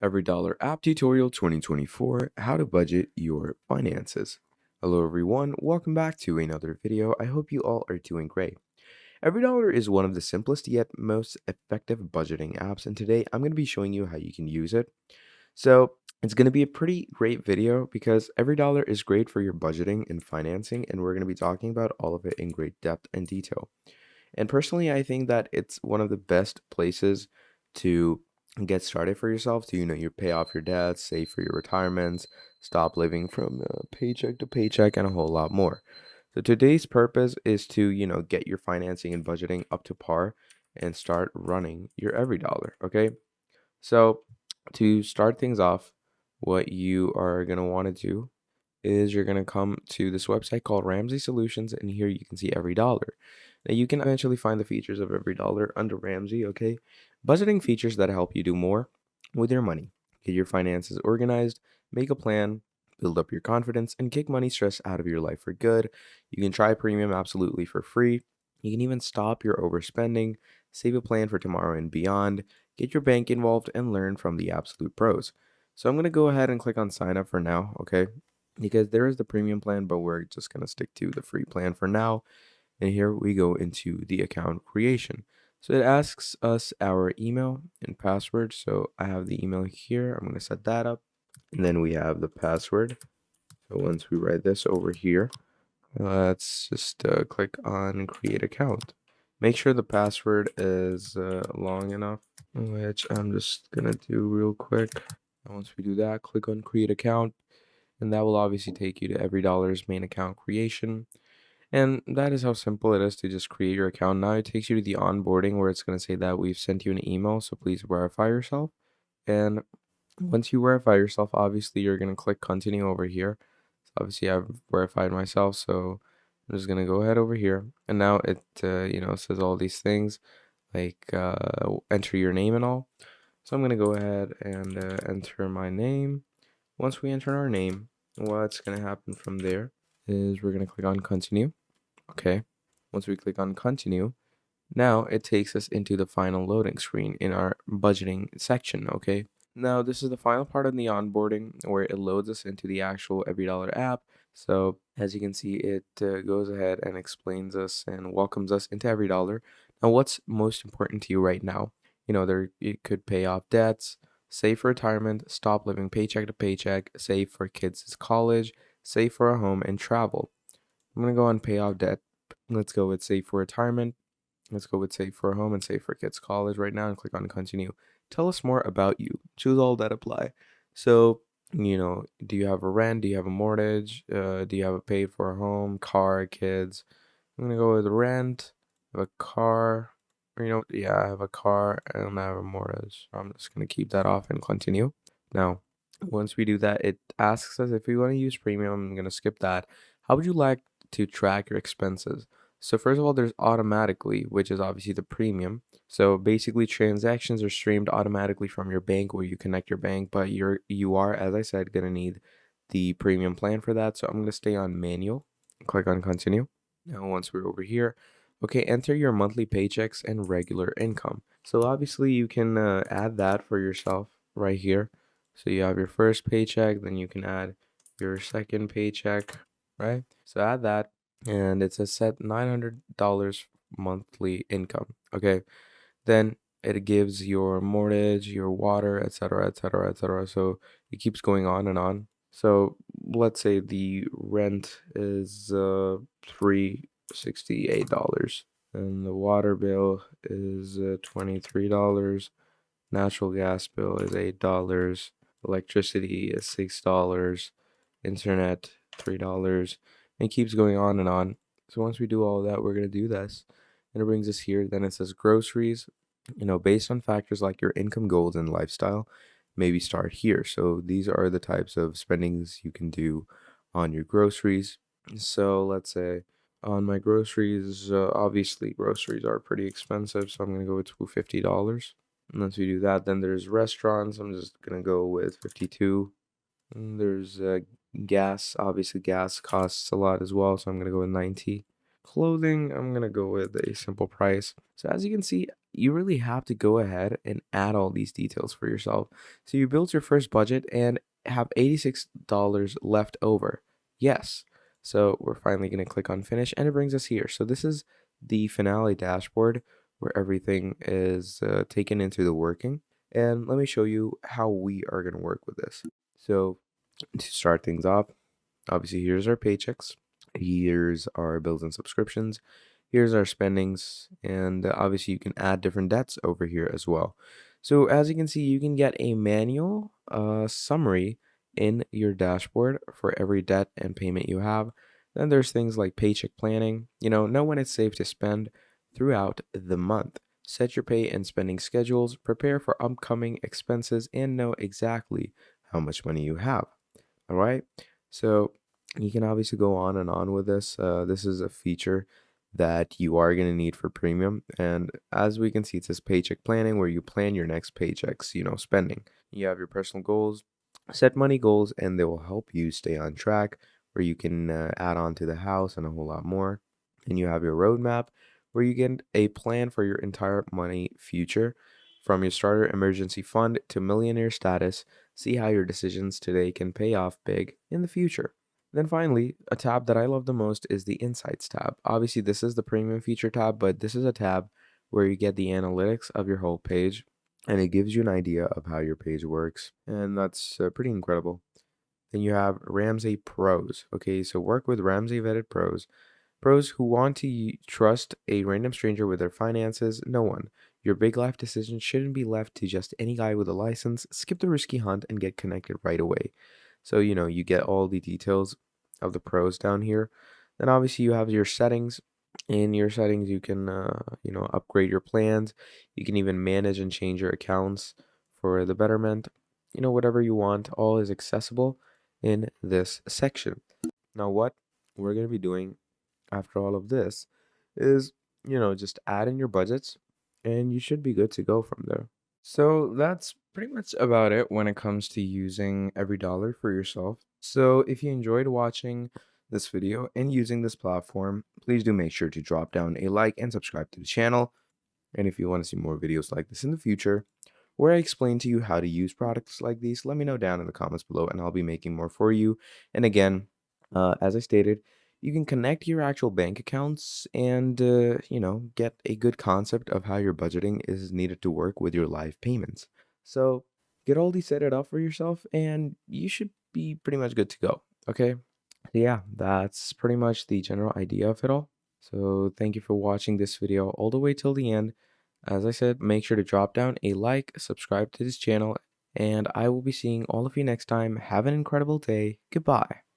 Everydollar App Tutorial 2024, How to Budget Your Finances. Hello everyone, welcome back to another video. I hope you all are doing great. Everydollar is one of the simplest yet most effective budgeting apps, and today I'm going to be showing you how you can use it. So it's going to be a pretty great video because Everydollar is great for your budgeting and financing, and we're going to be talking about all of it in great depth and detail. And personally, I think that it's one of the best places to get started for yourself to, you pay off your debts, save for your retirements, stop living from paycheck to paycheck, and a whole lot more. So today's purpose is to, get your financing and budgeting up to par and start running your every dollar. Okay. So to start things off, what you are going to want to do is you're going to come to this website called Ramsey Solutions, and here you can see every dollar. Now you can eventually find the features of every dollar under Ramsey, okay? Budgeting features that help you do more with your money. Get your finances organized, make a plan, build up your confidence, and kick money stress out of your life for good. You can try premium absolutely for free. You can even stop your overspending, save a plan for tomorrow and beyond, get your bank involved, and learn from the absolute pros. So I'm going to go ahead and click on sign up for now, okay? Because there is the premium plan, but we're just going to stick to the free plan for now. And here we go into the account creation. So it asks us our email and password. So I have the email here. I'm going to set that up. And then we have the password. So once we write this over here, let's just click on create account. Make sure the password is long enough, which I'm just going to do real quick. And once we do that, click on create account. And that will obviously take you to Everydollar's main account creation. And that is how simple it is to just create your account. Now it takes you to the onboarding where it's going to say that we've sent you an email, so please verify yourself. And once you verify yourself, obviously you're going to click continue over here. So obviously I've verified myself, so I'm just going to go ahead over here. And now it says all these things like enter your name and all. So I'm going to go ahead and enter my name. Once we enter our name, what's going to happen from there is we're going to click on continue. Okay. Once we click on continue, now it takes us into the final loading screen in our budgeting section. Okay. Now this is the final part of the onboarding where it loads us into the actual Everydollar app. So as you can see, it goes ahead and explains us and welcomes us into Everydollar. Now what's most important to you right now? You could pay off debts, save for retirement, stop living paycheck to paycheck, save for kids' college, save for a home, and travel. I'm going to go on pay off debt. Let's go with save for retirement. Let's go with save for a home and save for kids' college right now and click on continue. Tell us more about you. Choose all that apply. So, do you have a rent? Do you have a mortgage? Do you have a paid for a home, car, kids? I'm going to go with rent, I have a car, I have a car and I have a mortgage. I'm just going to keep that off and continue. Now, once we do that, it asks us if we want to use premium. I'm going to skip that. How would you like to track your expenses? So first of all, there's automatically, which is obviously the premium. So basically transactions are streamed automatically from your bank where you connect your bank, but you are, as I said, going to need the premium plan for that. So I'm going to stay on manual, click on continue. Now, once we're over here, okay, enter your monthly paychecks and regular income. So obviously you can add that for yourself right here. So you have your first paycheck, then you can add your second paycheck, right? So add that, and it's a set $900 monthly income. Okay, then it gives your mortgage, your water, etc., etc., etc. So it keeps going on and on. So let's say the rent is $368, and the water bill is $23. Natural gas bill is $8. Electricity is $6. Internet $3. And it keeps going on and on. So once we do all that, we're going to do this. And it brings us here. Then it says groceries, based on factors like your income goals and lifestyle, maybe start here. So these are the types of spendings you can do on your groceries. So let's say on my groceries, obviously groceries are pretty expensive. So I'm going to go with $50. And once we do that, then there's restaurants. I'm just going to go with 52. And there's gas. Obviously gas costs a lot as well. So I'm going to go with 90. Clothing, I'm going to go with a simple price. So as you can see, you really have to go ahead and add all these details for yourself. So you build your first budget and have $86 left over. Yes. So we're finally going to click on finish and it brings us here. So this is the finale dashboard where everything is taken into the working. And let me show you how we are going to work with this. So to start things off, obviously here's our paychecks, here's our bills and subscriptions, here's our spendings, and obviously you can add different debts over here as well. So as you can see, you can get a manual summary in your dashboard for every debt and payment you have. Then there's things like paycheck planning, know when it's safe to spend throughout the month. Set your pay and spending schedules, prepare for upcoming expenses, and know exactly how much money you have. All right. So you can obviously go on and on with this. This is a feature that you are going to need for premium. And as we can see, it says paycheck planning, where you plan your next paychecks, spending. You have your personal goals, set money goals, and they will help you stay on track, where you can add on to the house and a whole lot more. And you have your roadmap, where you get a plan for your entire money future, from your starter emergency fund to millionaire status. See how your decisions today can pay off big in the future. Then finally, a tab that I love the most is the Insights tab. Obviously, this is the premium feature tab, but this is a tab where you get the analytics of your whole page, and it gives you an idea of how your page works, and that's pretty incredible. Then you have Ramsey Pros. Okay, so work with Ramsey vetted pros. Pros who want to trust a random stranger with their finances. No one. Your big life decisions shouldn't be left to just any guy with a license. Skip the risky hunt and get connected right away. So, you get all the details of the pros down here. Then obviously you have your settings. In your settings, you can, upgrade your plans. You can even manage and change your accounts for the betterment. Whatever you want, all is accessible in this section. Now, what we're going to be doing after all of this is, just add in your budgets and you should be good to go from there. So that's pretty much about it when it comes to using Everydollar for yourself. So if you enjoyed watching this video and using this platform, please do make sure to drop down a like and subscribe to the channel. And if you want to see more videos like this in the future, where I explain to you how to use products like these, let me know down in the comments below and I'll be making more for you. And again, as I stated, you can connect your actual bank accounts and, get a good concept of how your budgeting is needed to work with your live payments. So get all these set it up for yourself and you should be pretty much good to go. Okay. So yeah, that's pretty much the general idea of it all. So thank you for watching this video all the way till the end. As I said, make sure to drop down a like, subscribe to this channel, and I will be seeing all of you next time. Have an incredible day. Goodbye.